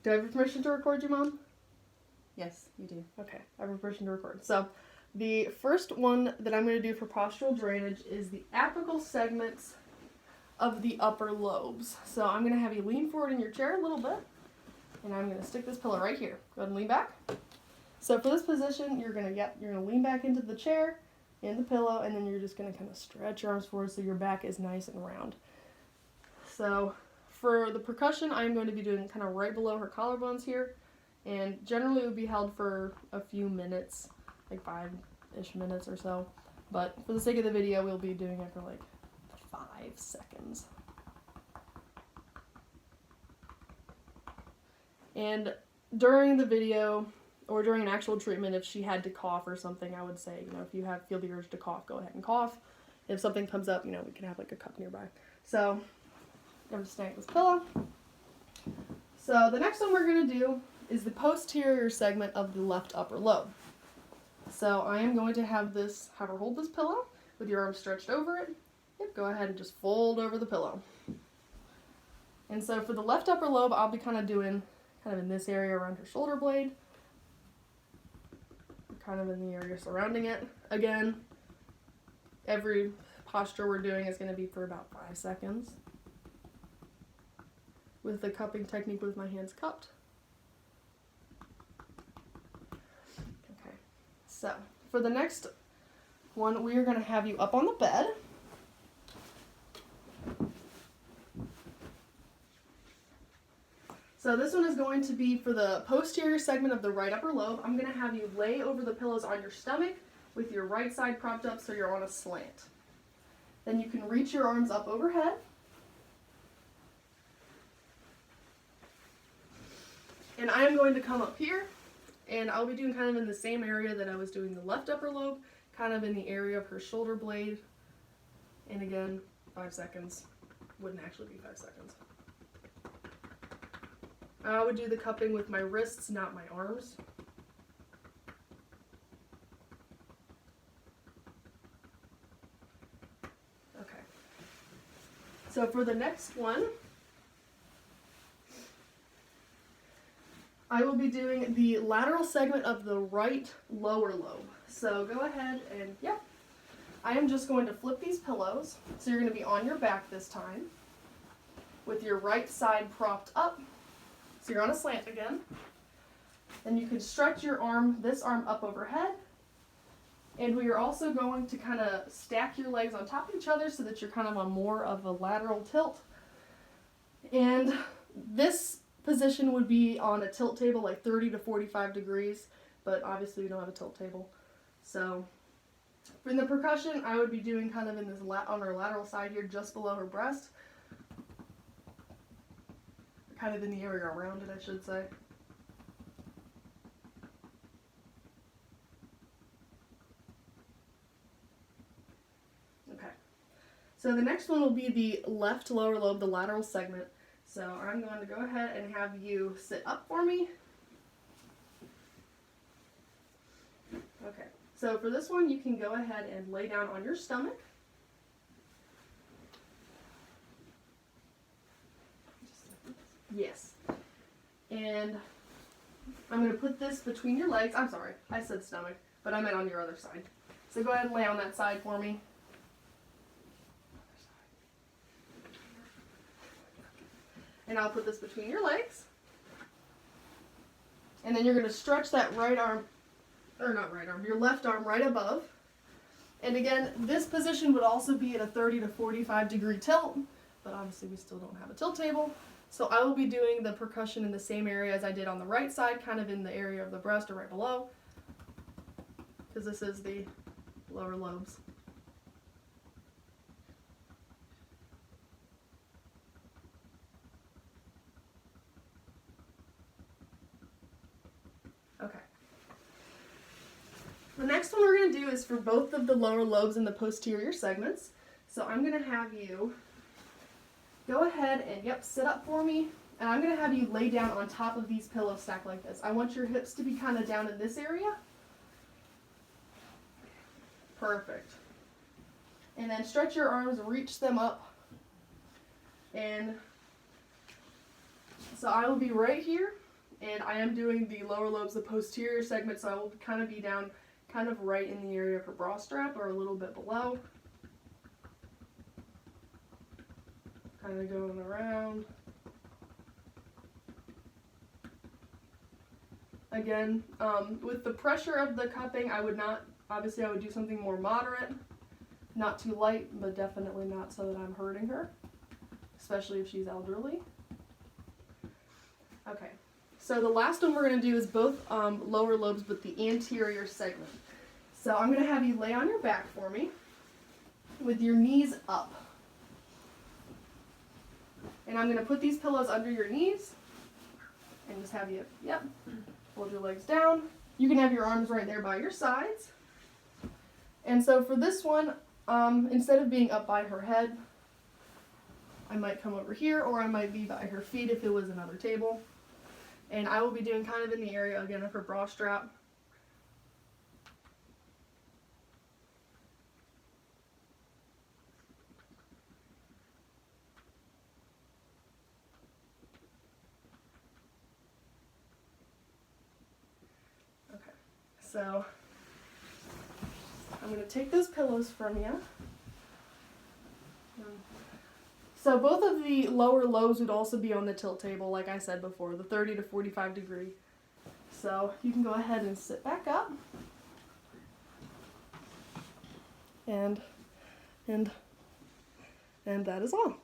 Do I have permission to record you, Mom? Yes, you do. Okay, I have permission to record. So, the first one that I'm going to do for postural drainage is the apical segments of the upper lobes. So I'm going to have you lean forward in your chair a little bit, and I'm going to stick this pillow right here. Go ahead and lean back. So for this position, you're going to lean back into the chair, in the pillow, and then you're just going to kind of stretch your arms forward so your back is nice and round. So for the percussion, I'm going to be doing kind of right below her collarbones here, and generally it would be held for a few minutes, like 5-ish minutes or so. But for the sake of the video, we'll be doing it for like 5 seconds. And during the video, or during an actual treatment, if she had to cough or something, I would say, if you feel the urge to cough, go ahead and cough. If something comes up, we can have like a cup nearby. So, I'm just staying with this pillow. So, the next one we're going to do is the posterior segment of the left upper lobe. So, I am going to have her hold this pillow with your arms stretched over it. Yep, go ahead and just fold over the pillow. And so, for the left upper lobe, I'll be kind of doing in this area around her shoulder blade. Kind of in the area surrounding it. Again, every posture we're doing is going to be for about 5 seconds. With the cupping technique with my hands cupped. Okay, so for the next one, we are going to have you up on the bed. So this one is going to be for the posterior segment of the right upper lobe. I'm going to have you lay over the pillows on your stomach with your right side propped up so you're on a slant. Then you can reach your arms up overhead. And I am going to come up here, and I'll be doing kind of in the same area that I was doing the left upper lobe, kind of in the area of her shoulder blade. And again, 5 seconds. Wouldn't actually be 5 seconds. I would do the cupping with my wrists, not my arms. Okay. So for the next one, I will be doing the lateral segment of the right lower lobe. So go ahead and, I am just going to flip these pillows. So you're going to be on your back this time with your right side propped up. So you're on a slant again. Then you can stretch your arm, this arm up overhead. And we are also going to kind of stack your legs on top of each other so that you're kind of on more of a lateral tilt. And this position would be on a tilt table like 30 to 45 degrees, but obviously we don't have a tilt table. So in the percussion, I would be doing kind of in this on her lateral side here, just below her breast. Kind of in the area around it, I should say. Okay. So the next one will be the left lower lobe, the lateral segment. So I'm going to go ahead and have you sit up for me. Okay. So for this one, you can go ahead and lay down on your stomach. Yes. And I'm going to put this between your legs. I'm sorry, I said stomach, but I meant on your other side. So go ahead and lay on that side for me. And I'll put this between your legs. And then you're going to stretch that your left arm right above. And again, this position would also be at a 30 to 45 degree tilt, but obviously we still don't have a tilt table. So I will be doing the percussion in the same area as I did on the right side, kind of in the area of the breast or right below, because this is the lower lobes. Okay. The next one we're going to do is for both of the lower lobes and the posterior segments. So I'm going to have you go ahead and, sit up for me. And I'm going to have you lay down on top of these pillows stacked like this. I want your hips to be kind of down in this area. Perfect. And then stretch your arms, reach them up. And so I will be right here. And I am doing the lower lobes, the posterior segment, so I will kind of be down kind of right in the area of her bra strap or a little bit below. Kind of going around. Again, with the pressure of the cupping, I would do something more moderate, not too light, but definitely not so that I'm hurting her, especially if she's elderly. Okay, so the last one we're going to do is both lower lobes, but the anterior segment. So I'm going to have you lay on your back for me with your knees up. And I'm going to put these pillows under your knees and just have you, hold your legs down. You can have your arms right there by your sides. And so for this one, instead of being up by her head, I might come over here, or I might be by her feet if it was another table. And I will be doing kind of in the area, again, of her bra strap. Okay, so I'm going to take those pillows from you. So both of the lower lobes would also be on the tilt table, like I said before, the 30 to 45 degree. So you can go ahead and sit back up. And that is all.